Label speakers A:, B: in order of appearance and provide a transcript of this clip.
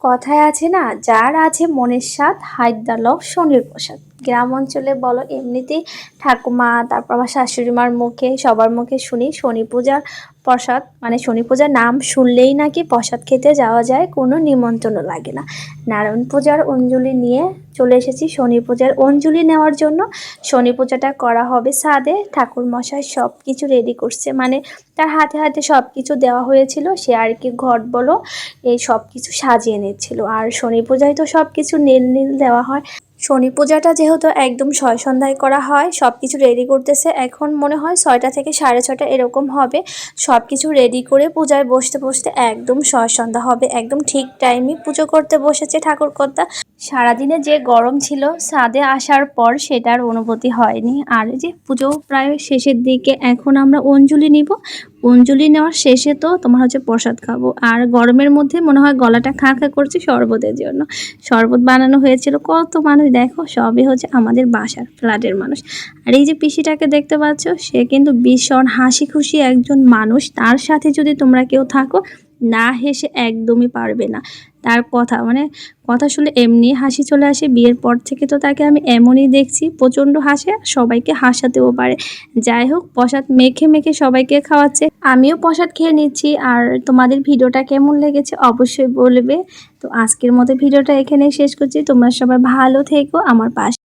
A: কথায় আছে না, যার আছে মনের স্বাদ হায়দ্রালভ শনির প্রসাদ। গ্রাম অঞ্চলে বলো এমনিতেই ঠাকুমা, তারপর আমার শাশুড়ি মার মুখে, সবার মুখে শুনি শনি পূজার প্রসাদ, মানে শনি পূজার নাম শুনলেই নাকি প্রসাদ খেতে যাওয়া যায়, কোনো নিমন্ত্রণও লাগে না। নারায়ণ পূজার অঞ্জলি নিয়ে চলে এসেছি শনি পূজার অঞ্জলি নেওয়ার জন্য। শনি পূজাটা করা হবে ছাদে, ঠাকুর মশাই সব কিছু রেডি করছে, মানে তার হাতে হাতে সব কিছু দেওয়া হয়েছিল, সে আর কি ঘট বলো এই সব কিছু সাজিয়ে নিচ্ছিল। আর শনি পূজায় তো সব কিছু নীল নীল দেওয়া হয়। শনি পূজাটা যেহেতু একদম ছয় সন্ধ্যায় করা হয়, সব কিছু রেডি করতেছে। এখন মনে হয় 6টা থেকে 6:30 এরকম হবে। সব কিছু রেডি করে পূজায় বসতে বসতে একদম ছয় সন্ধ্যা হবে। একদম ঠিক টাইমে পুজো করতে বসেছে ঠাকুরকর্তা। সারাদিনে যে গরম ছিল ছাদে আসার পর সেটার অনুভূতি হয়নি। আর এই যে পুজো প্রায় শেষের দিকে, এখন আমরা অঞ্জলি নিব। অঞ্জলি নেওয়ার শেষে তো তোমার হচ্ছে প্রসাদ খাবো। আর গরমের মধ্যে মনে হয় গলাটা খা খা করছে শরবতের জন্য। শরবত বানানো হয়েছিল, কত মানুষ দেখো, সবই হচ্ছে আমাদের বাসার ফ্ল্যাটের মানুষ। আর এই যে পিসিটাকে দেখতে পাচ্ছ, সে কিন্তু ভীষণ হাসি খুশি একজন মানুষ। তার সাথে যদি তোমরা কেউ থাকো, না হেসে একদমই পারবে না। তার কথা মানে কথা শুনলে এমনি হাসি চলে আসে। বিয়ের পর থেকে তো তাকে আমি এমনই দেখছি, প্রচণ্ড হাসে, সবাইকে হাসাতেও পারে। যাই হোক, প্রসাদ মেখে মেখে সবাইকে খাওয়াচ্ছে, আমিও প্রসাদ খেয়ে নিচ্ছি। আর তোমাদের ভিডিওটা কেমন লেগেছে অবশ্যই বলবে। তো আজকের মতো ভিডিওটা এখানেই শেষ করছি। তোমরা সবাই ভালো থেকো, আমার পাশে